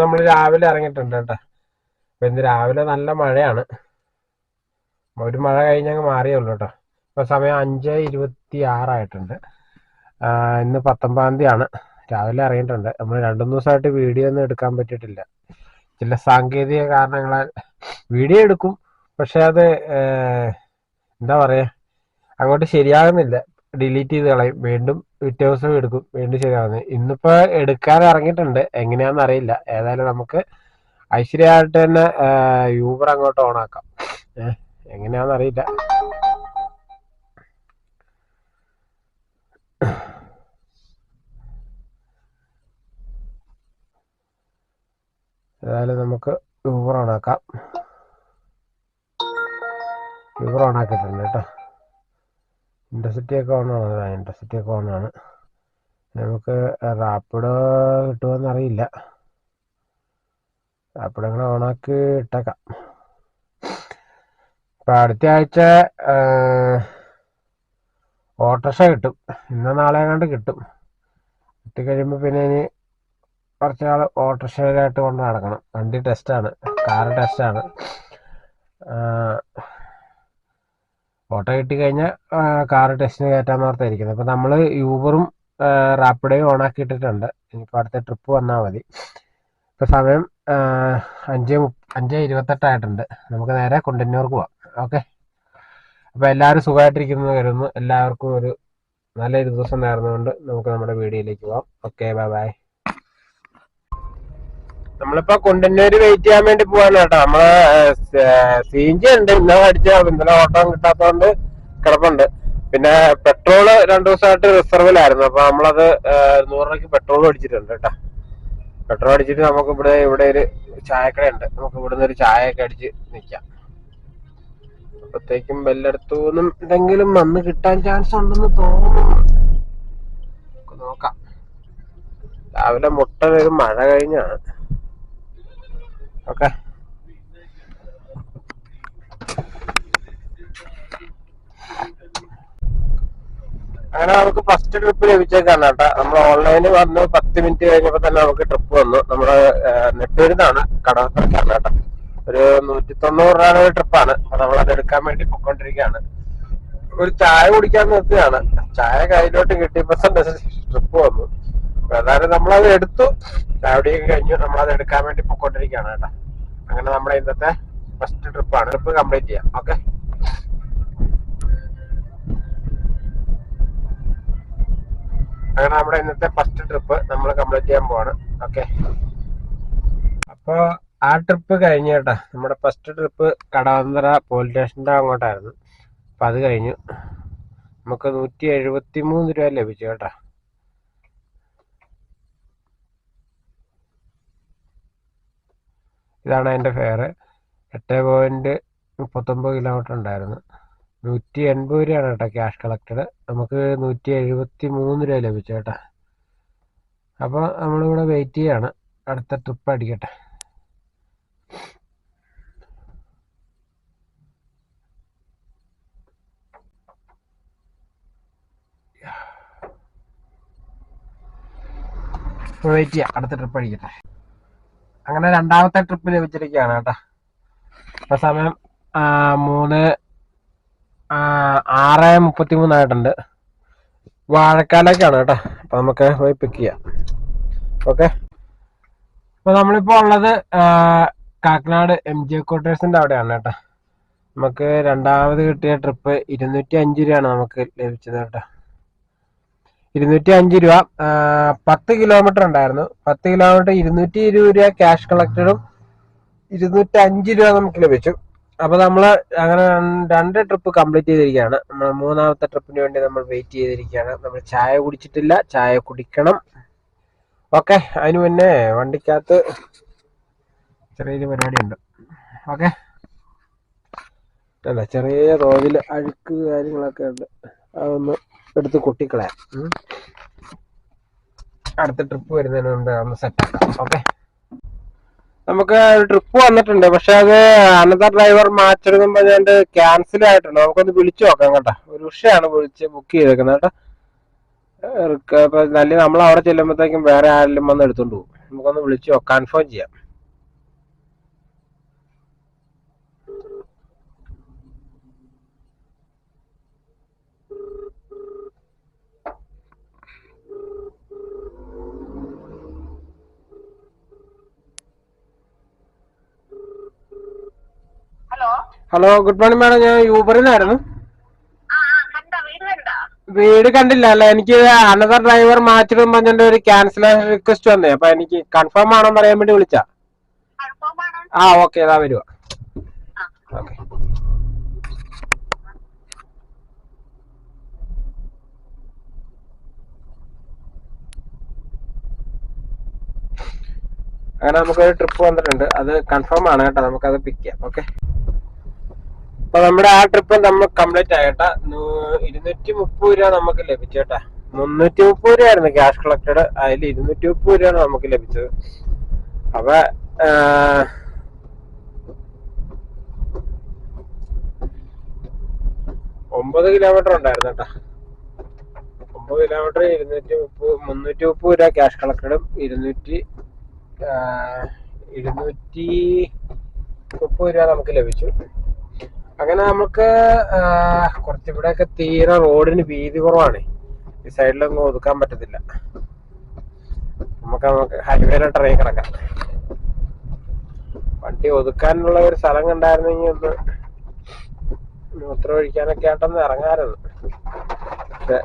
നമ്മൾ രാവിലെ ഇറങ്ങിയിട്ടുണ്ട് കേട്ടോ. അപ്പം ഇന്ന് രാവിലെ നല്ല മഴയാണ്. ഒരു മഴ കഴിഞ്ഞങ്ങ് മാറിയുള്ളൂ കേട്ടോ. ഇപ്പോൾ സമയം 5:26 ഇന്ന് 19 തീയതിയാണ്. രാവിലെ ഇറങ്ങിയിട്ടുണ്ട്. നമ്മൾ 2-3 ദിവസമായിട്ട് വീഡിയോ ഒന്നും എടുക്കാൻ പറ്റിയിട്ടില്ല. ചില സാങ്കേതിക കാരണങ്ങളാൽ വീഡിയോ എടുക്കും, പക്ഷെ അത് എന്താ പറയുക, അങ്ങോട്ട് ശരിയാകുന്നില്ല. ഡിലീറ്റ് ചെയ്ത് കളയും, വീണ്ടും പിറ്റേ ദിവസം എടുക്കും, വീണ്ടും ശരിയാകുന്നത്. ഇന്നിപ്പോൾ എടുക്കാൻ ഇറങ്ങിയിട്ടുണ്ട്, എങ്ങനെയാണെന്ന് അറിയില്ല. ഏതായാലും നമുക്ക് ഐശ്വര്യമായിട്ട് തന്നെ യൂബർ അങ്ങോട്ട് ഓണാക്കാം. എങ്ങനെയാണെന്ന് അറിയില്ല. ഏതായാലും നമുക്ക് യൂബർ ഓണാക്കാം. യൂബർ ഓണാക്കിയിട്ടുണ്ട് കേട്ടോ. ഇൻറ്റർസിറ്റി ഒക്കെ ഓണാണ്. ഇൻറ്റർസിറ്റി ഒക്കെ ഓണാണ്. നമുക്ക് റാപ്പിഡോ കിട്ടുമോയെന്ന് അറിയില്ല. റാപ്പിഡോ കൂടെ ഓണാക്കി ഇട്ടേക്കാം. ഇപ്പം അടുത്ത ആഴ്ച ഓട്ടോറിക്ഷ കിട്ടും. ഇന്നോ നാളെ കണ്ട് കിട്ടും. കിട്ടിക്കഴിയുമ്പോൾ പിന്നെ ഇനി കുറച്ച് നാൾ ഓട്ടോറിക്ഷയിലായിട്ട് കൊണ്ട് നടക്കണം. വണ്ടി ടെസ്റ്റാണ്, കാറ് ടെസ്റ്റാണ്. ഓട്ടോ കിട്ടിക്കഴിഞ്ഞാൽ കാറ് ടെസ്റ്റിന് കയറ്റാമെന്ന് ഓർത്തായിരിക്കുന്നത്. അപ്പോൾ നമ്മൾ യൂബറും റാപ്പിഡോയും ഓണാക്കിയിട്ടിട്ടുണ്ട്. ഇനിയിപ്പോൾ അടുത്ത ട്രിപ്പ് വന്നാൽ മതി. ഇപ്പോൾ സമയം 5:28 നമുക്ക് നേരെ കുണ്ടന്നൂർക്ക് പോവാം. ഓക്കെ, അപ്പോൾ എല്ലാവരും സുഖമായിട്ടിരിക്കുന്നു കരുതുന്നു. എല്ലാവർക്കും ഒരു നല്ലൊരു ദിവസം നേർന്നുകൊണ്ട് നമുക്ക് നമ്മുടെ വീഡിയോയിലേക്ക് പോവാം. Okay, bye bye. നമ്മളിപ്പോ കുണ്ടന്നൂര് വെയിറ്റ് ചെയ്യാൻ വേണ്ടി പോവാണ് കേട്ടോ. നമ്മള് CNG ഉണ്ട്, ഇന്നലെ ഇന്നലെ ഓട്ടോ കിട്ടാത്തതുകൊണ്ട് കിടപ്പുണ്ട്. പിന്നെ പെട്രോള് 2 ദിവസമായിട്ട് റിസർവിലായിരുന്നു. അപ്പൊ നമ്മളത് 100 രൂപയ്ക്ക് പെട്രോൾ അടിച്ചിട്ടുണ്ട് കേട്ടോ. പെട്രോൾ അടിച്ചിട്ട് നമുക്ക് ഇവിടെ ഒരു ചായക്കടയുണ്ട്. നമുക്ക് ഇവിടുന്ന് ഒരു ചായയൊക്കെ അടിച്ച് നിൽക്കാം. അപ്പത്തേക്കും ബെല്ലടുത്തുനിന്നും എന്തെങ്കിലും വന്ന് കിട്ടാൻ ചാൻസ് ഉണ്ടെന്ന് തോന്നുന്നു. നോക്കാം. രാവിലെ ഒരു മഴ കഴിഞ്ഞാണ്. ഓക്കെ, അങ്ങനെ നമുക്ക് ഫസ്റ്റ് ട്രിപ്പ് ലഭിച്ചേക്കാണ് കേട്ടോ. നമ്മൾ ഓൺലൈനിൽ വന്ന് 10 മിനിറ്റ് കഴിഞ്ഞപ്പോൾ തന്നെ നമുക്ക് ട്രിപ്പ് വന്നു. നമ്മുടെ നെട്ടൂരിന്നാണ്, കടവത്രക്കാണ് കേട്ടോ. ഒരു 190 രൂപയുടെ ട്രിപ്പാണ്. അപ്പൊ നമ്മളത് എടുക്കാൻ വേണ്ടി പൊയ്ക്കൊണ്ടിരിക്കുകയാണ്. ഒരു ചായ കുടിക്കാൻ നിർത്തിയാണ്. ചായ കയ്യിലോട്ട് കിട്ടിയപ്പോ ട്രിപ്പ് വന്നു. ഏതായാലും നമ്മളത് എടുത്തു. ചായ കുടിയൊക്കെ കഴിഞ്ഞു. നമ്മളത് എടുക്കാൻ വേണ്ടി പൊയ്ക്കൊണ്ടിരിക്കുകയാണ് കേട്ടോ. അങ്ങനെ നമ്മുടെ ഇന്നത്തെ ഫസ്റ്റ് ട്രിപ്പാണ്. ട്രിപ്പ് കംപ്ലീറ്റ് ചെയ്യാം. ഓക്കെ, അങ്ങനെ നമ്മുടെ ഇന്നത്തെ ഫസ്റ്റ് ട്രിപ്പ് നമ്മൾ കംപ്ലീറ്റ് ചെയ്യാൻ പോവാണ്. ഓക്കെ, അപ്പോൾ ആ ട്രിപ്പ് കഴിഞ്ഞു കേട്ടോ. നമ്മുടെ ഫസ്റ്റ് ട്രിപ്പ് കടവന്തറ പോലീസ് സ്റ്റേഷൻ്റെ അങ്ങോട്ടായിരുന്നു. അപ്പം അത് കഴിഞ്ഞു. നമുക്ക് 173 രൂപ ലഭിച്ചു കേട്ടോ. ഇതാണ് അതിൻ്റെ ഫെയർ. 8.39 കിലോമീറ്റർ ഉണ്ടായിരുന്നു. 180 രൂപയാണ് കേട്ടോ ക്യാഷ് കളക്റ്റഡ്. നമുക്ക് 173 രൂപ ലഭിച്ചു കേട്ടോ. അപ്പോൾ നമ്മളിവിടെ വെയിറ്റ് ചെയ്യാണ്. അടുത്ത ട്രിപ്പ് അടിക്കട്ടെ. വെയിറ്റ് ചെയ്യാം, അടുത്ത ട്രിപ്പ് അടിക്കട്ടെ. അങ്ങനെ രണ്ടാമത്തെ ട്രിപ്പ് ലഭിച്ചിരിക്കുകയാണ് കേട്ടോ. ഇപ്പം സമയം 6:33 വാഴക്കാലേക്കാണ് കേട്ടോ. അപ്പം നമുക്ക് പോയി പിക്ക് ചെയ്യാം. ഓക്കെ, അപ്പോൾ നമ്മളിപ്പോൾ ഉള്ളത് കാക്കനാട് MG ക്വാർട്ടേഴ്സിൻ്റെ അവിടെയാണ് കേട്ടോ. നമുക്ക് രണ്ടാമത് കിട്ടിയ ട്രിപ്പ് 205 രൂപയാണ് നമുക്ക് ലഭിച്ചത് കേട്ടോ. 205 രൂപ. 10 കിലോമീറ്റർ ഉണ്ടായിരുന്നു. 10 കിലോമീറ്റർ 220 രൂപ ക്യാഷ് കളക്റ്റഡും 205 രൂപ നമുക്ക് ലഭിച്ചു. അപ്പോൾ നമ്മൾ അങ്ങനെ 2 ട്രിപ്പ് കംപ്ലീറ്റ് ചെയ്തിരിക്കുകയാണ്. നമ്മൾ മൂന്നാമത്തെ ട്രിപ്പിന് വേണ്ടി നമ്മൾ വെയിറ്റ് ചെയ്തിരിക്കുകയാണ്. നമ്മൾ ചായ കുടിച്ചിട്ടില്ല, ചായ കുടിക്കണം. ഓക്കെ, അതിന് മുന്നേ വണ്ടിക്കകത്ത് ചെറിയൊരു പരിപാടി ഉണ്ട്. ഓക്കെ, അല്ല ചെറിയ തോതിൽ അഴുക്ക് കാര്യങ്ങളൊക്കെ ഉണ്ട്. അതൊന്ന് എടുത്ത് കൊട്ടിക്കളയാം. അടുത്ത ട്രിപ്പ് വരുന്നതിന് മുമ്പ് ഒന്ന് സെറ്റാക്കാം. ഓക്കെ, നമുക്ക് ട്രിപ്പ് വന്നിട്ടുണ്ട്. പക്ഷെ അത് അനദർ ഡ്രൈവർ മാറ്റെടുക്കും പറഞ്ഞാണ്ട് ക്യാൻസൽ ആയിട്ടുണ്ട്. നമുക്കൊന്ന് വിളിച്ചു നോക്കാം കേട്ടോ. ഒരു ഉഷയാണ് വിളിച്ച് ബുക്ക് ചെയ്തേക്കുന്നത് കേട്ടോ. അപ്പൊ നല്ല നമ്മൾ അവിടെ ചെല്ലുമ്പോഴത്തേക്കും വേറെ ആരെങ്കിലും വന്ന് എടുത്തോണ്ട് പോകും. നമുക്കൊന്ന് വിളിച്ചു കൺഫേം ചെയ്യാം. Hello, good morning madam. ഞാൻ യൂബറിൽ നിന്നായിരുന്നു. വീട് കണ്ടില്ല അല്ല, എനിക്ക് അനദർ ഡ്രൈവർ മാറ്റിടും പറഞ്ഞിട്ട് ഒരു ക്യാൻസലേഷൻ റിക്വസ്റ്റ് വന്നേ. അപ്പൊ എനിക്ക് കൺഫേം ആണോ പറയാൻ വേണ്ടി വിളിച്ചാ. ഓക്കെ, അതാ വരുവാ. ഓക്കെ. അങ്ങനെ നമുക്കൊരു ട്രിപ്പ് വന്നിട്ടുണ്ട്. അത് കൺഫേം ആണ് കേട്ടോ. നമുക്കത് പിക്ക് ചെയ്യാം. ഓക്കെ. അപ്പൊ നമ്മുടെ ആ ട്രിപ്പ് നമ്മൾ കംപ്ലീറ്റ് ആയിട്ടാ. 230 രൂപ നമുക്ക് ലഭിച്ചേട്ടാ. 330 രൂപയായിരുന്നു ക്യാഷ് കളക്റ്റഡ്. അതിൽ 230 രൂപയാണ് നമുക്ക് ലഭിച്ചത്. അപ്പൊ 9 കിലോമീറ്റർ ഉണ്ടായിരുന്നു കേട്ടാ. 9 കിലോമീറ്റർ 330 രൂപ ക്യാഷ് കളക്റ്റഡും 230 രൂപ നമുക്ക് ലഭിച്ചു. അങ്ങനെ നമുക്ക് കുറച്ചിവിടെയൊക്കെ തീരെ റോഡിന് വീതി കുറവാണ്. ഈ സൈഡിലൊന്നും ഒതുക്കാൻ പറ്റത്തില്ല. നമുക്ക് ഹൈവേയിലോട്ട് ഇറങ്ങി കിടക്കാം. വണ്ടി ഒതുക്കാനുള്ള ഒരു സ്ഥലം കണ്ടായിരുന്നെങ്കിൽ ഒന്ന് മൂത്രം ഒഴിക്കാനൊക്കെ ആയിട്ടൊന്ന് ഇറങ്ങാറുണ്ട്. പക്ഷെ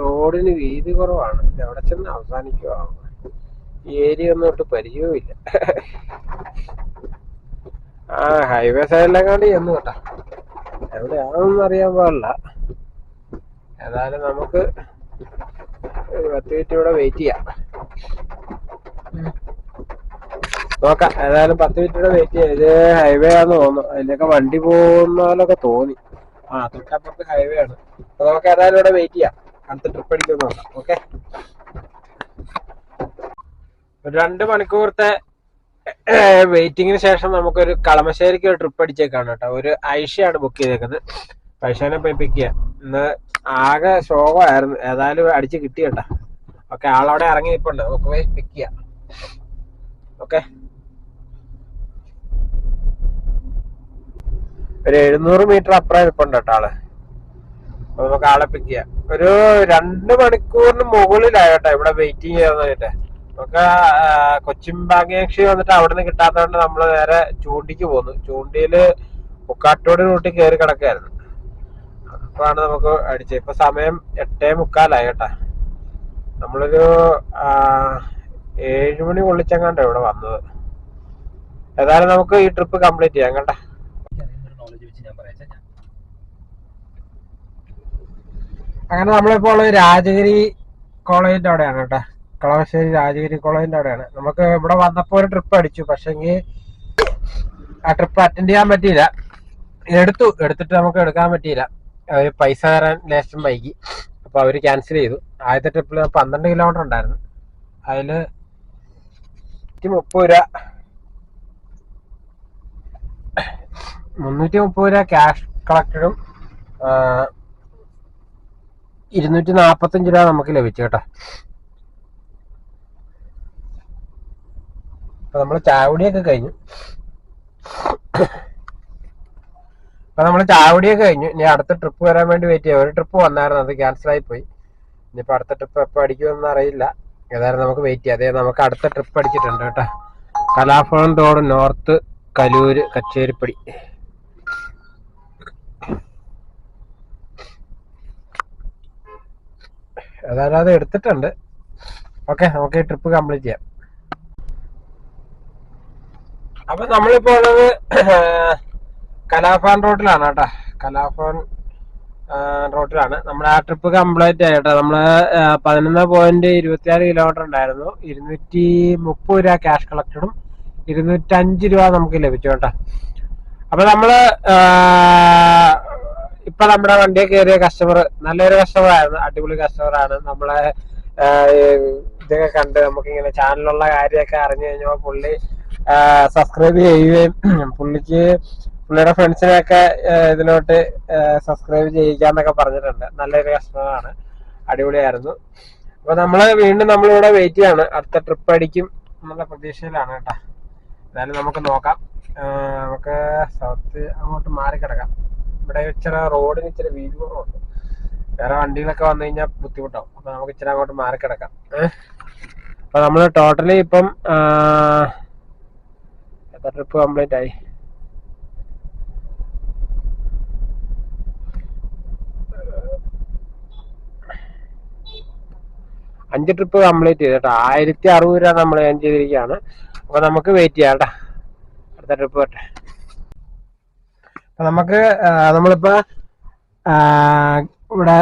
റോഡിന് വീതി കുറവാണ്. എവിടെ ചെന്ന് അവസാനിക്കുവാ. ഈ ഏരിയ ഒന്നും ഒട്ട് പരിചയവും ഇല്ല. ഹൈവേ സൈഡിലെങ്ങാണ്ട് ചെന്ന് കേട്ടാ. എവിടെയാണെന്ന് അറിയാൻ പാടില്ല. ഏതായാലും നമുക്ക് 10 മിനിറ്റ് ഇവിടെ വെയിറ്റ് ചെയ്യാം. നോക്കാം. ഏതായാലും 10 മിനിറ്റ് ഇവിടെ വെയിറ്റ് ചെയ്യാം. ഇത് ഹൈവേ ആണെന്ന് തോന്നുന്നു. അതിലൊക്കെ വണ്ടി പോകുന്ന പോലൊക്കെ തോന്നി. തൊട്ടപ്പുറത്ത് ഹൈവേ ആണ്. അപ്പൊ നമുക്ക് ഏതായാലും ഇവിടെ വെയിറ്റ് ചെയ്യാം. അടുത്ത ട്രിപ്പ് അടിക്കാൻ നോക്കാം. ഓക്കെ. 2 മണിക്കൂറത്തെ വെയിറ്റിങ്ങിന് ശേഷം നമുക്കൊരു കളമശ്ശേരിക്ക് ഒരു ട്രിപ്പ് അടിച്ചേക്കാണ് കേട്ടോ. ഒരു ഐഷയാണ് ബുക്ക് ചെയ്തേക്കുന്നത്. ഐഷനെ പോയി പിക്ക് ചെയ്യാം. ഇന്ന് ആകെ ശോകമായിരുന്നു. ഏതായാലും അടിച്ച് കിട്ടി കേട്ടോ. ഓക്കെ. ആളവിടെ ഇറങ്ങി നിൽപ്പുണ്ട്. നമുക്ക് പോയി പിക്ക് ചെയ്യാം. ഓക്കെ. ഒരു 700 മീറ്റർ അപ്പുറം നിൽപ്പുണ്ട് കേട്ടോ ആള്. അപ്പൊ നമുക്ക് ആളെ പിക്ക് ചെയ്യാം. ഒരു 2 മണിക്കൂറിന് മുകളിലായിട്ടോ ഇവിടെ വെയിറ്റിംഗ് ചെയ്യാനായിട്ട്. നമുക്ക് കൊച്ചിമ്പാങ്ങേക്ഷി വന്നിട്ട് അവിടെ നിന്ന് കിട്ടാത്തതുകൊണ്ട് നമ്മള് നേരെ ചൂണ്ടിക്ക് പോന്നു. ചൂണ്ടിയില് മുക്കാട്ടോട് റൂട്ടിൽ കയറി കിടക്കായിരുന്നു. അപ്പാണ് നമുക്ക് അടിച്ചത്. ഇപ്പൊ സമയം 8:45 കേട്ടാ. നമ്മളൊരു 7 മണി കൊള്ളിച്ചെങ്ങാണ്ട ഇവിടെ വന്നത്. ഏതായാലും നമുക്ക് ഈ ട്രിപ്പ് കംപ്ലീറ്റ് ചെയ്യാം കേട്ടാ. അങ്ങനെ നമ്മളിപ്പോൾ രാജഗിരി കോളേജിന്റെ അവിടെയാണ് കേട്ടോ. കളമശ്ശേരി രാജഗിരി കോളേജിന്റെ അവിടെയാണ്. നമുക്ക് ഇവിടെ വന്നപ്പോ ഒരു ട്രിപ്പ് അടിച്ചു. പക്ഷെങ്കിൽ ആ ട്രിപ്പ് അറ്റൻഡ് ചെയ്യാൻ പറ്റിയില്ല. എടുത്തിട്ട് നമുക്ക് എടുക്കാൻ പറ്റിയില്ല. അവര് പൈസ തരാൻ ലേശം വൈകി. അപ്പൊ അവര് ക്യാൻസൽ ചെയ്തു. ആദ്യത്തെ ട്രിപ്പിൽ 12 കിലോമീറ്റർ ഉണ്ടായിരുന്നു. അതില് 330 രൂപ ക്യാഷ് കളക്റ്റഡും 245 രൂപ നമുക്ക് ലഭിച്ചു കേട്ടോ. അപ്പൊ നമ്മള് ചാവടിയൊക്കെ കഴിഞ്ഞു. ഇനി അടുത്ത ട്രിപ്പ് വരാൻ വേണ്ടി വെയിറ്റ് ചെയ്യാം. ഒരു ട്രിപ്പ് വന്നായിരുന്നു, അത് ക്യാൻസൽ ആയി പോയി. ഇനിയിപ്പോ അടുത്ത ട്രിപ്പ് എപ്പോ അടിക്കുമെന്ന് അറിയില്ല. ഏതായാലും നമുക്ക് വെയിറ്റ് ചെയ്യാം. അതെ, നമുക്ക് അടുത്ത ട്രിപ്പ് അടിച്ചിട്ടുണ്ട് കേട്ടോ. Kalabhavan road north, Kaloor, Kacheripady. ഏതായാലും അത് എടുത്തിട്ടുണ്ട്. ഓക്കെ, നമുക്ക് ഈ ട്രിപ്പ് കംപ്ലീറ്റ് ചെയ്യാം. അപ്പൊ നമ്മളിപ്പോ ഉള്ളത് കലാഭവൻ റോഡിലാണ് കേട്ടോ. കലാഭവൻ റോഡിലാണ്. നമ്മുടെ ആ ട്രിപ്പ് കംപ്ലീറ്റ് ആയിട്ടോ. നമ്മള് 11.26 കിലോമീറ്റർ ഉണ്ടായിരുന്നു. 230 രൂപ ക്യാഷ് കളക്റ്റഡും 205 രൂപ നമുക്ക് ലഭിച്ചു കേട്ടോ. അപ്പൊ നമ്മള് ഇപ്പൊ നമ്മുടെ വണ്ടിയെ കയറിയ കസ്റ്റമർ നല്ലൊരു കസ്റ്റമർ ആയിരുന്നു. അടിപൊളി കസ്റ്റമർ ആണ്. നമ്മളെ ഇതൊക്കെ കണ്ട് നമുക്കിങ്ങനെ ചാനലിലുള്ള കാര്യമൊക്കെ അറിഞ്ഞു കഴിഞ്ഞപ്പോൾ പുള്ളി സബ്സ്ക്രൈബ് ചെയ്യുകയും പുള്ളിയുടെ ഫ്രണ്ട്സിനെയൊക്കെ ഇതിലോട്ട് സബ്സ്ക്രൈബ് ചെയ്യിക്കാന്നൊക്കെ പറഞ്ഞിട്ടുണ്ട്. നല്ലൊരു കസ്റ്റമറാണ്. അടിപൊളിയായിരുന്നു. അപ്പൊ നമ്മള് വീണ്ടും നമ്മളിവിടെ വെയിറ്റ് ചെയ്യാണ്. അടുത്ത ട്രിപ്പ് അടിക്കും. എന്നുള്ള പ്രതീക്ഷയിലാണ് കേട്ടോ. എന്തായാലും നമുക്ക് നോക്കാം. നമുക്ക് സൗത്ത് അങ്ങോട്ട് മാറിക്കിടക്കാം. ഇവിടെ ഇച്ചിരി റോഡിന് ഇച്ചിരി വീതി കുറവുണ്ട്. വേറെ വണ്ടികളൊക്കെ വന്നു കഴിഞ്ഞാൽ ബുദ്ധിമുട്ടാവും. അപ്പൊ നമുക്ക് ഇച്ചിരി അങ്ങോട്ട് മാറിക്കിടക്കാം. അപ്പൊ നമ്മൾ ടോട്ടലി ഇപ്പം എത്ര ട്രിപ്പ് കംപ്ലീറ്റ് ആയി? 5 ട്രിപ്പ് കംപ്ലീറ്റ് ചെയ്ത് കേട്ടോ. 1060 രൂപ നമ്മൾ ഏൺ ചെയ്തിരിക്കുകയാണ്. അപ്പൊ നമുക്ക് വെയിറ്റ് ചെയ്യാം കേട്ടോ, അടുത്ത ട്രിപ്പ് വരട്ടെ. അപ്പൊ നമുക്ക് നമ്മളിപ്പോ ഇവിടെ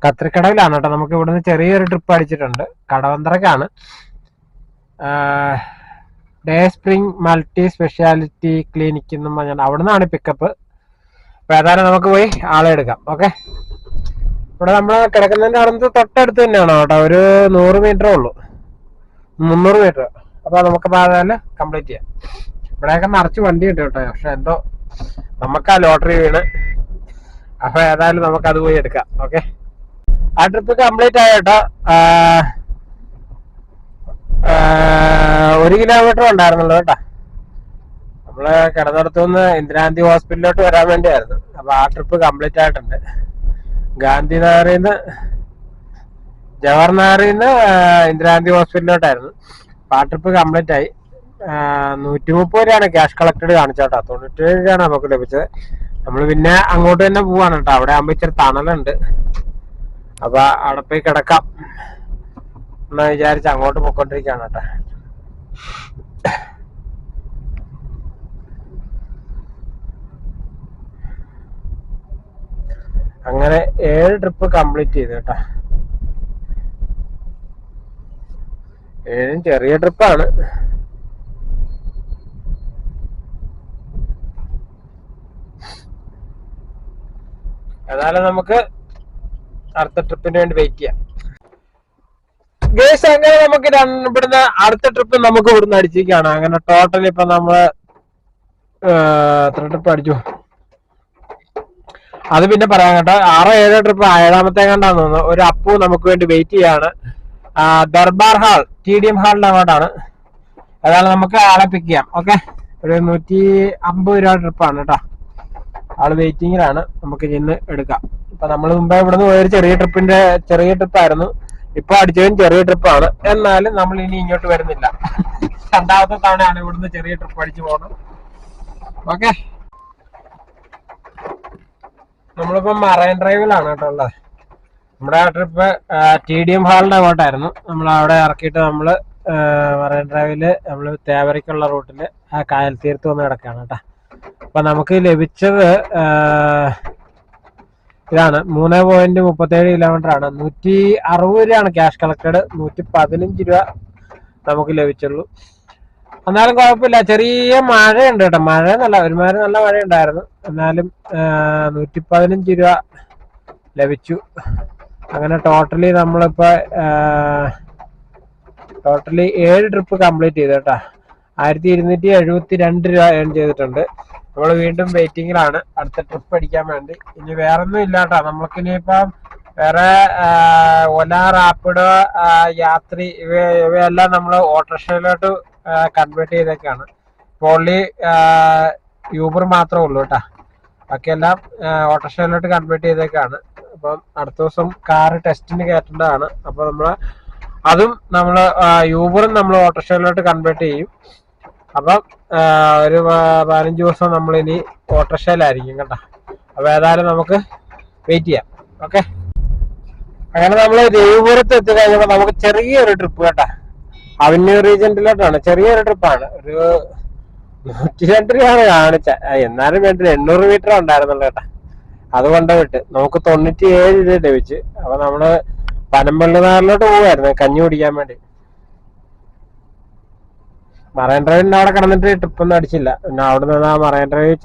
കത്രിക്കടവിലാണ് കേട്ടോ. നമുക്ക് ഇവിടുന്ന് ചെറിയൊരു ട്രിപ്പ് അടിച്ചിട്ടുണ്ട്. കടവന്ത്രക്കാണ്. Day spring multi speciality clinic എന്നും പറഞ്ഞാൽ അവിടെ നിന്നാണ് പിക്കപ്പ്. അപ്പൊ ഏതായാലും നമുക്ക് പോയി ആളെ എടുക്കാം. ഓക്കെ, ഇവിടെ നമ്മൾ കിടക്കുന്നതിന്റെ അവിടെ തൊട്ടടുത്ത് തന്നെയാണ് കേട്ടോ. ഒരു 100 മീറ്ററേ ഉള്ളൂ, 300 മീറ്റർ. അപ്പൊ നമുക്ക് ഏതായാലും കംപ്ലീറ്റ് ചെയ്യാം. ഇവിടെയൊക്കെ നിറച്ച് വണ്ടി ഉണ്ട് കേട്ടോ. പക്ഷെ എന്തോ നമുക്ക് ആ ലോട്ടറി വീണ്. അപ്പൊ ഏതായാലും നമുക്ക് അത് പോയി എടുക്കാം. ഓക്കെ, ആ ട്രിപ്പ് കംപ്ലീറ്റ് ആയ കേട്ടോ. 1 കിലോമീറ്റർ ഉണ്ടായിരുന്നുള്ളൂ കേട്ടോ. നമ്മള് കിടന്നിടത്തുനിന്ന് ഇന്ദിരാഗാന്ധി ഹോസ്പിറ്റലിലോട്ട് വരാൻ വേണ്ടിയായിരുന്നു. അപ്പൊ ആ ട്രിപ്പ് കംപ്ലീറ്റ് ആയിട്ടുണ്ട്. ഗാന്ധിനഗറിന്ന് ജവഹർനഗറിന്ന് ഇന്ദിരാഗാന്ധി ഹോസ്പിറ്റലിലോട്ടായിരുന്നു. അപ്പൊ ആ ട്രിപ്പ് കംപ്ലീറ്റ് ആയി. 130 രൂപയാണ് ക്യാഷ് കളക്റ്റഡ് കാണിച്ചോട്ടോ. 97 രൂപയാണ് നമുക്ക് ലഭിച്ചത്. നമ്മൾ പിന്നെ അങ്ങോട്ട് തന്നെ പോവാണ് കേട്ടോ. അവിടെ ആകുമ്പോ ഇച്ചിരി തണലുണ്ട്. അപ്പൊ അവിടെ പോയി കിടക്കാം എന്ന് വിചാരിച്ച് അങ്ങോട്ട് പോയിക്കൊണ്ടിരിക്കുകയാണ് കേട്ടോ. അങ്ങനെ 7 ട്രിപ്പ് കംപ്ലീറ്റ് ചെയ്തു കേട്ടോ. 7 ചെറിയ ട്രിപ്പാണ്. ഏതായാലും നമുക്ക് അടുത്ത ട്രിപ്പിന് വേണ്ടി വെയിറ്റ് ചെയ്യാം. ഗേസ്, അങ്ങനെ നമുക്ക് ഇവിടുന്ന് അടുത്ത ട്രിപ്പ് നമുക്ക് ഇവിടുന്ന് അടിച്ചിരിക്കുകയാണ്. അങ്ങനെ ടോട്ടൽ ഇപ്പൊ നമ്മള് എത്ര ട്രിപ്പ് അടിച്ചു അത് പിന്നെ പറയാം കേട്ടോ. 6-7 ട്രിപ്പ് 7ാമത്തെ കണ്ടാന്ന് തോന്നുന്നു. ഒരു അപ്പു നമുക്ക് വേണ്ടി വെയിറ്റ് ചെയ്യാണ്. ദർബാർ ഹാൾ, TDM ഹാളിന്റെ അങ്ങോട്ടാണ്. ഏതായാലും നമുക്ക് ആളെ പിക്ക് ചെയ്യാം. ഓക്കെ, ഒരു 150 രൂപ ട്രിപ്പാണ് കേട്ടോ. ആള് വെയിറ്റിങ്ങിലാണ്. നമുക്ക് ഇന്ന് എടുക്കാം. ഇപ്പൊ നമ്മൾ മുമ്പേ ഇവിടുന്ന് പോയൊരു ചെറിയ ട്രിപ്പായിരുന്നു. ഇപ്പൊ അടിച്ചതും ചെറിയ ട്രിപ്പാണ്. എന്നാലും നമ്മൾ ഇനി ഇങ്ങോട്ട് വരുന്നില്ല. 2ാമത്തെ തവണയാണ് ഇവിടുന്ന് ചെറിയ ട്രിപ്പ് അടിച്ചു പോകണം. ഓക്കെ, നമ്മളിപ്പോ മറൈൻ ഡ്രൈവിലാണ് കേട്ടോ ഉള്ളത്. നമ്മുടെ ആ ട്രിപ്പ് TDM ഹാളിന്റെ അങ്ങോട്ടായിരുന്നു. നമ്മൾ അവിടെ ഇറക്കിയിട്ട് നമ്മള് മറൈൻ ഡ്രൈവില് നമ്മള് തേവരയ്ക്കുള്ള റൂട്ടില് ആ കായൽ തീർത്ത് വന്ന് കിടക്കുകയാണ് കേട്ടോ. അപ്പൊ നമുക്ക് ലഭിച്ചത് ഇതാണ് 3.37 കിലോമീറ്റർ ആണ്. 160 രൂപയാണ് ക്യാഷ് കളക്റ്റഡ്. 115 രൂപ നമുക്ക് ലഭിച്ചുള്ളൂ. എന്നാലും കുഴപ്പമില്ല. ചെറിയ മഴയുണ്ട് കേട്ടോ. മഴയെന്നല്ല, ഒരുമാതിരി നല്ല മഴ ഉണ്ടായിരുന്നു. എന്നാലും 115 രൂപ ലഭിച്ചു. അങ്ങനെ ടോട്ടലി നമ്മളിപ്പോ 7 ട്രിപ്പ് കംപ്ലീറ്റ് ചെയ്തു കേട്ടോ. 1272 രൂപ ഏൺ ചെയ്തിട്ടുണ്ട്. നമ്മൾ വീണ്ടും വെയിറ്റിങ്ങിലാണ് അടുത്ത ട്രിപ്പ് അടിക്കാൻ വേണ്ടി. ഇനി വേറൊന്നും ഇല്ല കേട്ടോ. നമ്മൾക്കിനിയിപ്പം വേറെ ഓല, റാപ്പിഡോ, യാത്രി ഇവയെല്ലാം നമ്മൾ ഓട്ടോറിക്ഷയിലോട്ട് കൺവേർട്ട് ചെയ്തേക്കാണ്. ഇപ്പോൾ ഓൺലി യൂബർ മാത്രമേ ഉള്ളൂ കേട്ടോ. ബാക്കിയെല്ലാം ഓട്ടോറിക്ഷയിലോട്ട് കൺവേർട്ട് ചെയ്തേക്കാണ്. അപ്പം അടുത്ത ദിവസം കാറ് ടെസ്റ്റിന് കയറ്റേണ്ടതാണ്. അപ്പൊ അതും നമ്മൾ യൂബറും നമ്മൾ ഓട്ടോറിക്ഷയിലോട്ട് കൺവേർട്ട് ചെയ്യും. അപ്പം ഒരു 15 ദിവസം നമ്മളിനി ഓട്ടോറിക്ഷയിലായിരിക്കും കേട്ടോ. അപ്പൊ ഏതായാലും നമുക്ക് വെയിറ്റ് ചെയ്യാം. ഓക്കെ, അങ്ങനെ നമ്മൾ രവിപുരത്ത് എത്തിക്കഴിഞ്ഞപ്പോൾ നമുക്ക് ചെറിയൊരു ട്രിപ്പ് കേട്ടോ. അവന്യൂ റീജന്റിലോട്ടാണ്. ചെറിയൊരു ട്രിപ്പാണ്. ഒരു 102 രൂപയാണ് കാണിച്ച. എന്നാലും വേണ്ടില്ല, 800 മീറ്റർ ഉണ്ടായിരുന്നല്ലോ കേട്ടോ. അതുകൊണ്ട് വിട്ട് നമുക്ക് 97 രൂപ ലഭിച്ച്. അപ്പൊ നമ്മള് പനമ്പള്ളിനാറിലോട്ട് പോവായിരുന്നു കഞ്ഞി കുടിക്കാൻ വേണ്ടി. മറൈൻ ഡ്രൈവിന്റെ അവിടെ കിടന്നിട്ട് ട്രിപ്പൊന്നും അടിച്ചില്ല. പിന്നെ അവിടെ നിന്ന് ആ മറൈൻ ഡ്രൈവ്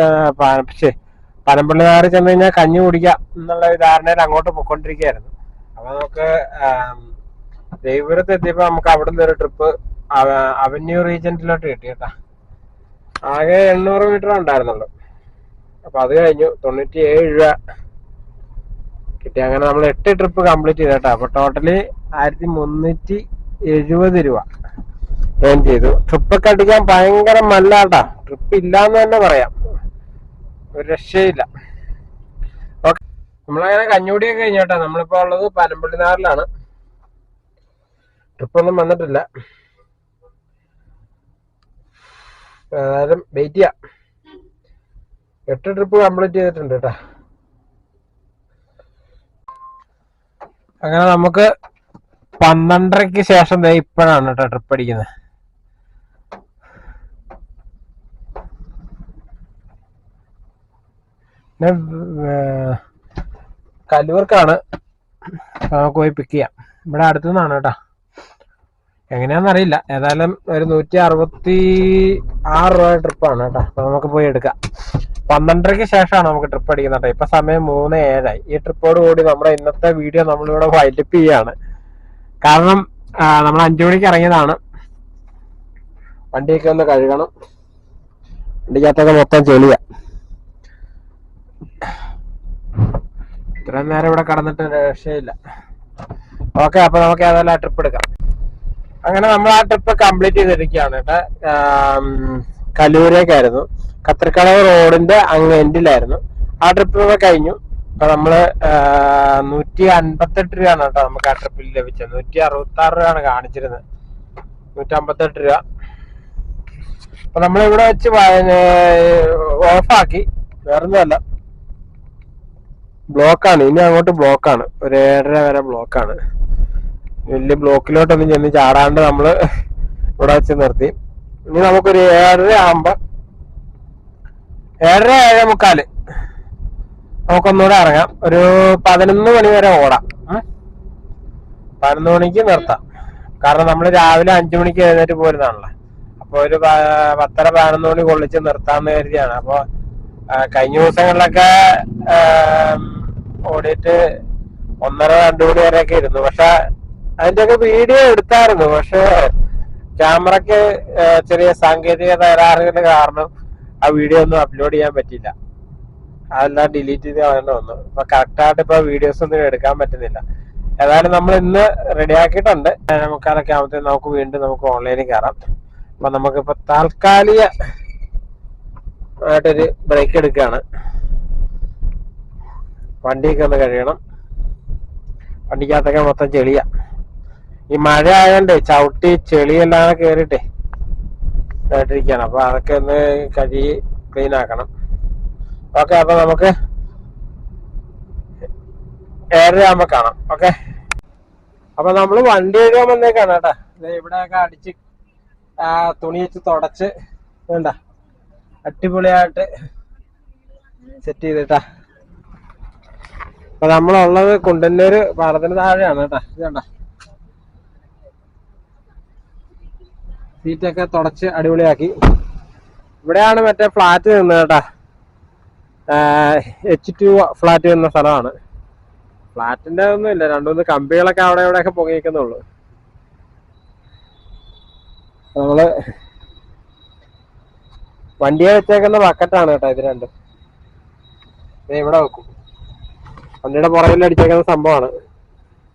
പനമ്പള്ളിനാറിൽ ചെന്ന് കഴിഞ്ഞാൽ കഞ്ഞി കുടിക്കാം എന്നുള്ള ധാരണയിൽ അങ്ങോട്ട് പോയിക്കൊണ്ടിരിക്കുകയായിരുന്നു. അപ്പൊ നമുക്ക് രവിപുരത്ത് എത്തിയപ്പോ നമുക്ക് അവിടെ നിന്ന് ഒരു ട്രിപ്പ് അവന്യൂ റീജന്റിലോട്ട് കിട്ടി കേട്ടാ. ആകെ 800 മീറ്റർ ഉണ്ടായിരുന്നുള്ളൂ. അപ്പൊ അത് കഴിഞ്ഞു 97 രൂപ കിട്ടി. അങ്ങനെ നമ്മൾ 8 ട്രിപ്പ് കംപ്ലീറ്റ് ചെയ്തേട്ടാ. അപ്പൊ ടോട്ടലി 1370 രൂപ ഏൺ ചെയ്തു. ട്രിപ്പൊക്കെ അടിക്കാൻ ഭയങ്കര മല്ലാട്ടാ. ട്രിപ്പ് ഇല്ലാന്ന് തന്നെ പറയാം, ഒരു രക്ഷയില്ല. ഓക്കെ, നമ്മളങ്ങനെ കഞ്ഞൂടിയൊക്കെ കഴിഞ്ഞോട്ടാ. നമ്മളിപ്പോ ഉള്ളത് പനമ്പള്ളിനാറിലാണ്. ട്രിപ്പൊന്നും വന്നിട്ടില്ല. ഏതായാലും വെയിറ്റ് ചെയ്യാം. 8 ട്രിപ്പ് കംപ്ലീറ്റ് ചെയ്തിട്ടുണ്ട് കേട്ടാ. അങ്ങനെ നമുക്ക് 12:30-ക്ക് ശേഷം ഇപ്പോഴാണ് കേട്ടോ ട്രിപ്പ് അടിക്കുന്നത്. കല്ലൂർക്കാണ് നമുക്ക് പോയി പിക്ക് ചെയ്യാം. ഇവിടെ അടുത്തുനിന്നാണ് കേട്ടോ. എങ്ങനെയാണെന്നറിയില്ല. ഏതായാലും ഒരു 166 രൂപ ട്രിപ്പാണ് കേട്ടോ. അപ്പൊ നമുക്ക് പോയി എടുക്കാം. 12:30-ക്ക് ശേഷമാണ് നമുക്ക് ട്രിപ്പ് അടിക്കുന്നത് കേട്ടോ. ഇപ്പൊ സമയം 3:07. ഈ ട്രിപ്പോട് കൂടി നമ്മുടെ ഇന്നത്തെ വീഡിയോ നമ്മളിവിടെ വൈൻഡപ്പ് ചെയ്യാണ്. കാരണം നമ്മൾ 5 മണിക്ക് ഇറങ്ങിയതാണ്. വണ്ടിയൊക്കെ ഒന്ന് കഴുകണം. വണ്ടിക്കകത്തൊക്കെ മൊത്തം ചെളിയാ. ഇത്രയും നേരം ഇവിടെ കടന്നിട്ട് രക്ഷയില്ല. ഓക്കെ, അപ്പൊ നമുക്ക് ഏതായാലും ആ ട്രിപ്പ് എടുക്കാം. അങ്ങനെ നമ്മൾ ആ ട്രിപ്പ് കംപ്ലീറ്റ് ചെയ്തിരിക്കുകയാണ് കേട്ടോ. കലൂരേക്കായിരുന്നു. കത്തിരിക്കടവ് റോഡിന്റെ അങ്ങ് എൻഡിലായിരുന്നു. ആ ട്രിപ്പ് കഴിഞ്ഞു. അപ്പൊ നമ്മള് 158 രൂപയാണ് കേട്ടോ നമുക്ക് ആ ട്രിപ്പിൽ ലഭിച്ചത്. 166 രൂപയാണ് കാണിച്ചിരുന്നത്. 158 രൂപ. അപ്പൊ നമ്മളിവിടെ വെച്ച് ഓഫാക്കി. വേറൊന്നുമല്ല, ബ്ലോക്കാണ്. ഇനി അങ്ങോട്ട് ബ്ലോക്കാണ്. ഒരു 7:30 വരെ ബ്ലോക്കാണ്. വലിയ ബ്ലോക്കിലോട്ടൊന്നും ചെന്ന് ചാടാണ്ട് നമ്മള് ഇവിടെ വെച്ച് നിർത്തി. ഇനി നമുക്കൊരു 7:30 ആകുമ്പോ 7:30 7:45 നമുക്കൊന്നുകൂടെ ഇറങ്ങാം. ഒരു 11 മണി വരെ ഓടാം. 11 മണിക്ക് നിർത്താം. കാരണം നമ്മൾ രാവിലെ 5 മണിക്ക് എഴുന്നേറ്റ് പോരുന്നതാണല്ലോ. അപ്പൊ ഒരു 10:30 11 മണി കൊള്ളിച്ച് നിർത്താന്ന് കരുതിയാണ്. അപ്പൊ കഴിഞ്ഞ ദിവസങ്ങളിലൊക്കെ ഓടിയിട്ട് 1:30 2 മണി വരെയൊക്കെ ഇരുന്നു. പക്ഷെ അതിന്റെയൊക്കെ വീഡിയോ എടുത്തായിരുന്നു. പക്ഷെ ക്യാമറക്ക് ചെറിയ സാങ്കേതിക തകരാറുകൾ കാരണം ആ വീഡിയോ ഒന്നും അപ്ലോഡ് ചെയ്യാൻ പറ്റില്ല. അതെല്ലാം ഡിലീറ്റ് ചെയ്ത് കളയേണ്ടി വന്നു. അപ്പൊ കറക്റ്റായിട്ട് ഇപ്പൊ വീഡിയോസ് ഒന്നും എടുക്കാൻ പറ്റുന്നില്ല. ഏതായാലും നമ്മൾ ഇന്ന് റെഡിയാക്കിയിട്ടുണ്ട്. 7:45 ആകുമ്പോഴത്തേക്ക് നമുക്ക് വീണ്ടും നമുക്ക് ഓൺലൈനിൽ കയറാം. അപ്പൊ നമുക്കിപ്പോ താൽക്കാലികമായിട്ടൊരു ബ്രേക്ക് എടുക്കുകയാണ്. വണ്ടിയൊക്കെ ഒന്ന് കഴിയണം. വണ്ടിക്കകത്തൊക്കെ മൊത്തം ചെളിയാ. ഈ മഴ ആയതുകൊണ്ട് ചവിട്ടി ചെളിയെല്ലാം കയറിയിട്ടേ ആയിട്ടിരിക്കുകയാണ്. അപ്പൊ അതൊക്കെ ഒന്ന് കഴുകി ക്ലീൻ ആക്കണം. ഓക്കെ, അപ്പൊ നമുക്ക് 7:30 ആകുമ്പോ കാണാം. ഓക്കെ, അപ്പൊ നമ്മള് വണ്ടി കഴുകാൻ വന്നേക്കാണ് കേട്ടാ. ഇവിടെയൊക്കെ അടിച്ച് തുണി വെച്ച് തുടച്ച് വേണ്ട അടിപൊളിയായിട്ട് സെറ്റ് ചെയ്തിട്ടാ. അപ്പൊ നമ്മളുള്ളത് കുണ്ടന്നൂര് പാലത്തിന് താഴെയാണ് കേട്ടാ. ഇത് കണ്ട സീറ്റൊക്കെ തുടച്ച് അടിപൊളിയാക്കി. ഇവിടെയാണ് മറ്റേ ഫ്ലാറ്റ് നിന്നത് കേട്ടാ. H2 ഫ്ലാറ്റ് എന്ന സ്ഥലമാണ്. ഫ്ലാറ്റിന്റെ ഒന്നും ഇല്ല, 2-3 കമ്പികളൊക്കെ അവിടെ ഇവിടെയൊക്കെ പൊങ്ങിക്കുന്നുള്ളു. നമ്മള് വണ്ടിയെ വെച്ചേക്കുന്ന ബക്കറ്റാണ് കേട്ടോ ഇത് രണ്ടും. ഇവിടെ വെക്കും. വണ്ടിയുടെ പുറകിൽ അടിച്ചേക്കുന്ന സംഭവമാണ്.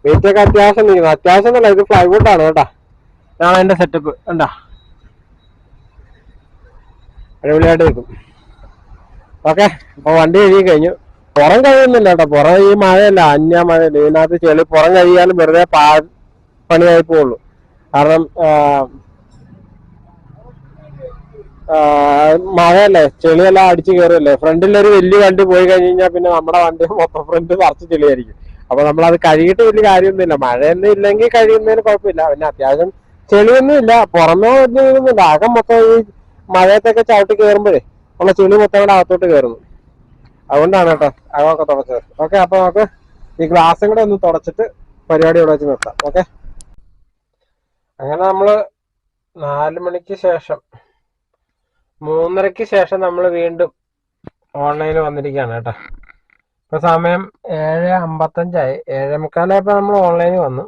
വെയിറ്റൊക്കെ അത്യാവശ്യം നിൽക്കുന്നത്. അത്യാവശ്യം എന്നല്ല, ഇത് ഫ്ലൈവുഡാണ് കേട്ടാ. ഇതാണ് അതിന്റെ സെറ്റപ്പ്. കണ്ടാ അടിപൊളിയായിട്ട് നിൽക്കും. ഓക്കെ, അപ്പൊ വണ്ടി കഴുകി കഴിഞ്ഞു. പുറം കഴിയുന്നില്ല കേട്ടോ. പുറം ഈ മഴയല്ല, അന്യ മഴയല്ല. ഇതിനകത്ത് ചെളി പുറം കഴിയാലും വെറുതെ പണിയായി പോവുള്ളൂ. കാരണം മഴയല്ലേ, ചെളിയെല്ലാം അടിച്ചു കയറുമല്ലേ. ഫ്രണ്ടിലൊരു വലിയ വണ്ടി പോയി കഴിഞ്ഞ് കഴിഞ്ഞാൽ പിന്നെ നമ്മുടെ വണ്ടി മൊത്തം ഫ്രണ്ട് നിറച്ച് ചെളിയായിരിക്കും. അപ്പൊ നമ്മളത് കഴുകിയിട്ട് വലിയ കാര്യമൊന്നുമില്ല. മഴയൊന്നും ഇല്ലെങ്കിൽ കഴിയുന്നതിന് കുഴപ്പമില്ല. പിന്നെ അത്യാവശ്യം ചെളിയൊന്നും ഇല്ല, പുറമേ ഒന്നും ഇല്ല. ആകെ മൊത്തം ഈ മഴയത്തൊക്കെ ചവിട്ടി കയറുമ്പോഴേ ഉള്ള ചെളി മൊത്തം കൂടെ അകത്തോട്ട് കയറുന്നു. അതുകൊണ്ടാണ് കേട്ടോ അതൊക്കെ തുടച്ചത്. ഓക്കെ, അപ്പൊ നമുക്ക് ഈ ഗ്ലാസും കൂടെ ഒന്ന് തുടച്ചിട്ട് പരിപാടി ഇവിടെ വെച്ച് നിർത്താം. ഓക്കെ, അങ്ങനെ നമ്മള് 4 മണിക്ക് ശേഷം 3:30-ക്ക് ശേഷം നമ്മൾ വീണ്ടും ഓൺലൈനിൽ വന്നിരിക്കുകയാണ് കേട്ടോ. ഇപ്പൊ സമയം 7:55 7:45 നമ്മൾ ഓൺലൈനിൽ വന്നു.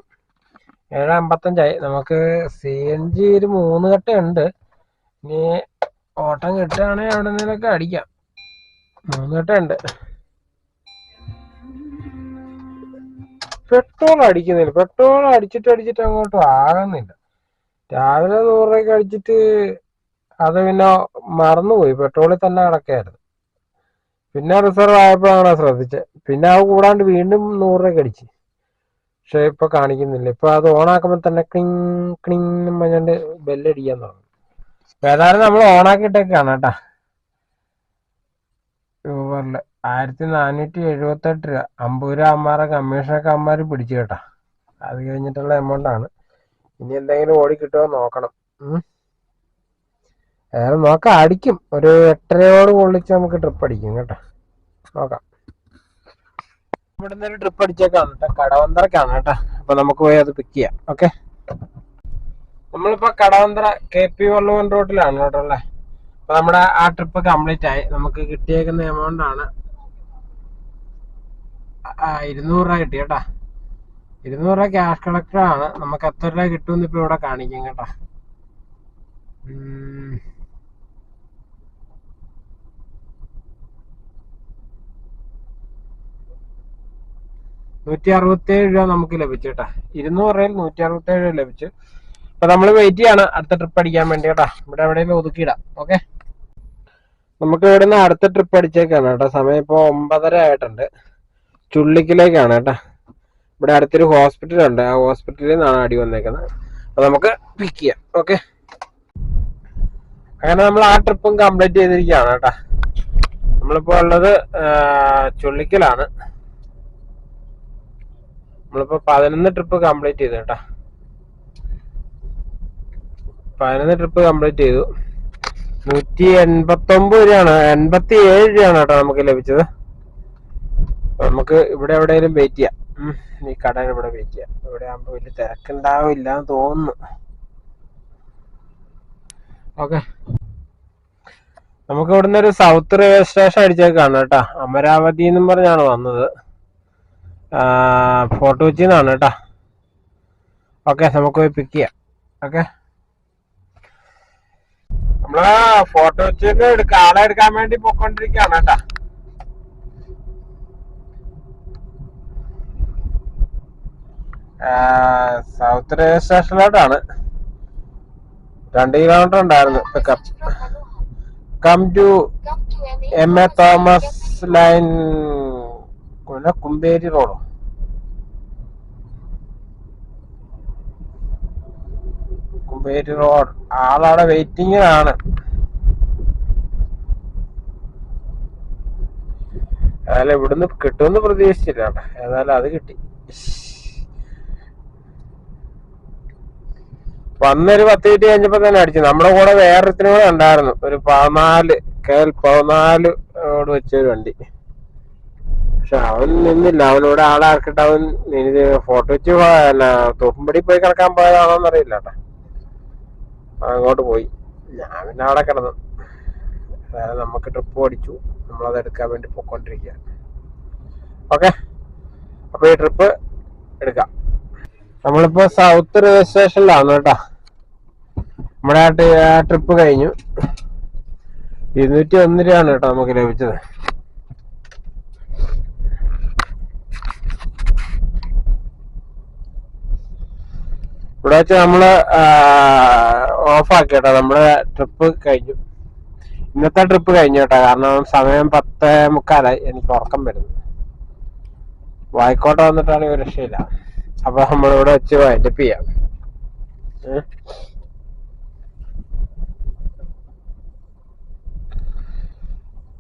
7:55 നമുക്ക് CNG ഒരു 3 കട്ട ഉണ്ട്. ഇനി ഓട്ടം കിട്ടുകയാണെങ്കിൽ അവിടെ നിന്നൊക്കെ അടിക്കാം. 3 കട്ട ഉണ്ട്. പെട്രോൾ അടിക്കുന്നില്ല. പെട്രോൾ അടിച്ചിട്ട് അങ്ങോട്ടും ആകുന്നില്ല. രാവിലെ 100 രൂപയ്ക്ക് അടിച്ചിട്ട് അത് പിന്നെ മറന്നുപോയി, പെട്രോളിൽ തന്നെ കിടക്കായിരുന്നു. പിന്നെ റിസർവ് ആയപ്പോഴാണ് ശ്രദ്ധിച്ചത്. പിന്നെ അത് കൂടാണ്ട് വീണ്ടും 100 രൂപയ്ക്ക് അടിച്ച്. പക്ഷെ ഇപ്പൊ കാണിക്കുന്നില്ല. ഇപ്പൊ അത് ഓണാക്കുമ്പോൾ തന്നെ ക്ലിങ് ക്ലിങ് പറഞ്ഞാണ്ട് ബെല്ലടിക്കാൻ തുടങ്ങും. ഏതായാലും നമ്മൾ ഓണാക്കിയിട്ടൊക്കെയാണ് കേട്ടാ. യൂബറിൽ 1478 രൂപ, 50 രൂപ അമ്മാരെ കമ്മീഷനൊക്കെ അമ്മാര് പിടിച്ചു കേട്ടാ. അത് കഴിഞ്ഞിട്ടുള്ള എമൗണ്ട് ആണ്. ഇനി എന്തെങ്കിലും ഓടി കിട്ടുമോ നോക്കണം. ഏതായാലും നോക്കാം, അടിക്കും. ഒരു 8:30 കൊള്ളിച്ച് നമുക്ക് ട്രിപ്പ് അടിക്കും കേട്ടോ. നോക്കാം. ഇവിടുന്ന് ഒരു ട്രിപ്പ് അടിച്ചേക്കാണ് കേട്ടോ, കടവന്ത്രക്കാണ് കേട്ടോ. അപ്പൊ നമുക്ക് പോയി അത് പിക്ക് ചെയ്യാം. ഓക്കെ, നമ്മളിപ്പോ കടവന്ത്ര KP വള്ളുവൻ റോഡിലാണ് കേട്ടോ അല്ലേ. അപ്പൊ നമ്മുടെ ആ ട്രിപ്പ് കംപ്ലീറ്റ് ആയി. നമുക്ക് കിട്ടിയേക്കുന്ന എമൗണ്ട് ആണ് 200 രൂപ കിട്ടി കേട്ടാ. 200 രൂപ ക്യാഷ് കളക്ടർ ആണ്. നമുക്ക് എത്ര രൂപ കിട്ടുമെന്ന് ഇപ്പൊ ഇവിടെ കാണിക്കും കേട്ടാ. 167 രൂപ നമുക്ക് ലഭിച്ചു കേട്ടാ. 200 രൂപയിൽ 167 രൂപ ലഭിച്ചു. അപ്പൊ നമ്മൾ വെയിറ്റ് ചെയ്യാണ് അടുത്ത ട്രിപ്പ് അടിക്കാൻ വേണ്ടി കേട്ടാ. ഇവിടെ എവിടെയെങ്കിലും ഒതുക്കിയിടാം. ഓക്കെ, നമുക്ക് ഇവിടുന്ന് അടുത്ത ട്രിപ്പ് അടിച്ചേക്കാണ് കേട്ടോ. സമയം ഇപ്പൊ 9:30 ആയിട്ടുണ്ട്. ചുള്ളിക്കിലേക്കാണ് കേട്ടാ. ഇവിടെ അടുത്തൊരു ഹോസ്പിറ്റൽ ഉണ്ട്, ആ ഹോസ്പിറ്റലിൽ നിന്നാണ് അടി വന്നേക്കുന്നത്. അപ്പൊ നമുക്ക് പിക്ക് ചെയ്യാം. ഓക്കെ, അങ്ങനെ നമ്മൾ ആ ട്രിപ്പും കംപ്ലീറ്റ് ചെയ്തിരിക്കുകയാണ് കേട്ടാ. നമ്മളിപ്പോ ഉള്ളത് ചുള്ളിക്കലാണ്. നമ്മളിപ്പോ 11 ട്രിപ്പ് കംപ്ലീറ്റ് ചെയ്തു കേട്ടാ. 11 ട്രിപ്പ് കംപ്ലീറ്റ് ചെയ്തു. 189 രൂപയാണ്, 87 രൂപയാണ് കേട്ടോ നമുക്ക് ലഭിച്ചത്. നമുക്ക് ഇവിടെ എവിടെയെങ്കിലും വെയിറ്റ് ചെയ്യാം. ഈ കടയിൽ ഇവിടെ വെയിറ്റ് ചെയ്യാം. ഇവിടെ ആകുമ്പോ വലിയ തിരക്കുണ്ടാവില്ല എന്ന് തോന്നുന്നു. ഓക്കെ, നമുക്ക് ഇവിടുന്ന് ഒരു സൗത്ത് റെയിൽവേ സ്റ്റേഷൻ അടിച്ചേക്കാണ് കേട്ടാ. അമരാവതി എന്നും പറഞ്ഞാണ് വന്നത്. ഫോർട്ട് കൊച്ചി എന്നാണ് കേട്ടാ. ഓക്കെ, നമുക്ക് പോയി പിക്ക് ചെയ്യാം. ഓക്കെ, നമ്മള് ഫോർട്ട് കൊച്ചിയിൽ ആളെ എടുക്കാൻ വേണ്ടി പോയിക്കൊണ്ടിരിക്കുകയാണ് കേട്ടാ. സൗത്ത് റെയിൽവേ സ്റ്റേഷനിലോട്ടാണ്. 2 കിലോമീറ്റർ ഉണ്ടായിരുന്നു pickup. Come to MA Thomas line, Kumberi റോഡോ. കുമ്പേരി റോഡ്. ആളവിടെ വെയിറ്റിങ്ങിലാണ്. ഏതായാലും ഇവിടുന്ന് കിട്ടുമെന്ന് പ്രതീക്ഷിച്ചില്ല കേട്ടോ. ഏതായാലും അത് കിട്ടി. വന്നൊരു 10 മിനിറ്റ് കഴിഞ്ഞപ്പോ തന്നെ അടിച്ചു. നമ്മുടെ കൂടെ വേറൊരുത്തിനും കൂടെ ഉണ്ടായിരുന്നു, ഒരു 14 വെച്ചൊരു വണ്ടി. പക്ഷെ അവൻ നിന്നില്ല. അവനോട് ആളാക്കിട്ട് അവൻ ഫോട്ടോ വെച്ച് തോപ്പുംപടി പോയി കിടക്കാൻ പോയതാണോന്ന് അറിയില്ല കേട്ടോ. അങ്ങോട്ട് പോയി. ഞാൻ പിന്നെ അവിടെ കിടന്നു. അതായത് നമുക്ക് ട്രിപ്പ് അടിച്ചു. നമ്മളത് എടുക്കാൻ വേണ്ടി പോയിക്കൊണ്ടിരിക്കുക. ഓക്കെ, അപ്പൊ ഈ ട്രിപ്പ് എടുക്കാം. നമ്മളിപ്പോ സൗത്ത് റെയിൽവേ സ്റ്റേഷനിലാണ് കേട്ടോ. നമ്മുടെ ആ ട്രിപ്പ് കഴിഞ്ഞു. 201 രൂപയാണ് കേട്ടോ നമുക്ക് ലഭിച്ചത്. ഇവിടെ വെച്ച് നമ്മള് ഓഫാക്കി കേട്ടോ. നമ്മുടെ ട്രിപ്പ് കഴിഞ്ഞു. ഇന്നത്തെ ട്രിപ്പ് കഴിഞ്ഞു കേട്ടോ. കാരണം സമയം 10:45. എനിക്ക് ഉറക്കം വരുന്നു. വായിക്കോട്ടെ വന്നിട്ടാണ് ഒരു രക്ഷയില്ല. അപ്പൊ നമ്മളിവിടെ വെച്ച് വൈൻഡപ്പ് ചെയ്യാം.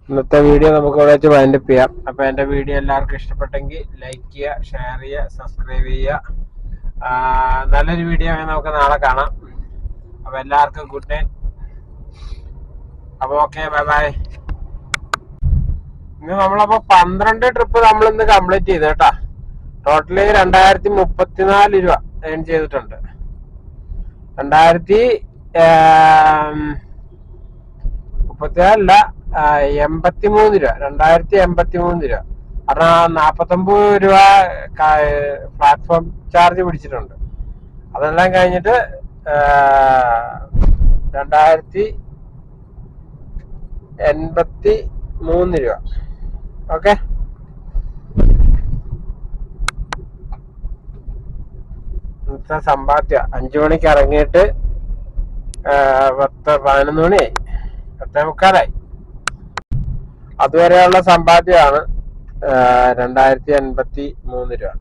ഇന്നത്തെ വീഡിയോ നമുക്ക് ഇവിടെ വെച്ച് വൈൻഡപ്പ് ചെയ്യാം. അപ്പൊ എന്റെ വീഡിയോ എല്ലാവർക്കും ഇഷ്ടപ്പെട്ടെങ്കിൽ ലൈക്ക് ചെയ്യുക, ഷെയർ ചെയ്യുക, സബ്സ്ക്രൈബ് ചെയ്യുക. നല്ലൊരു വീഡിയോ നമുക്ക് നാളെ കാണാം. അപ്പൊ എല്ലാവർക്കും ഗുഡ് നൈറ്റ്. അപ്പൊ ഓക്കെ, ബൈ ബൈ. ഇന്ന് നമ്മളപ്പോ 12 ട്രിപ്പ് നമ്മൾ ഇന്ന് കംപ്ലീറ്റ് ചെയ്തു കേട്ടാ. ടോട്ടലി 2034 രൂപ ഏൺ ചെയ്തിട്ടുണ്ട്. 2034 അല്ല, 83 രൂപ. 2083 രൂപ. കാരണം 49 രൂപ പ്ലാറ്റ്ഫോം ചാർജ് പിടിച്ചിട്ടുണ്ട്. അതെല്ലാം കഴിഞ്ഞിട്ട് 2083 രൂപ. ഓക്കെ, സമ്പാദ്യ 5 മണിക്ക് ഇറങ്ങിയിട്ട് 11 മണിയായി, 10:45. അതുവരെയുള്ള സമ്പാദ്യമാണ് 2083 രൂപ.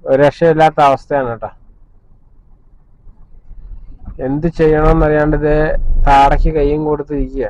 ഒരു രക്ഷയില്ലാത്ത അവസ്ഥയാണ് കേട്ടോ. എന്ത് ചെയ്യണമെന്നറിയാണ്ട് ഇത് താടയ്ക്ക് കയ്യും കൊടുത്തിരിക്കുക.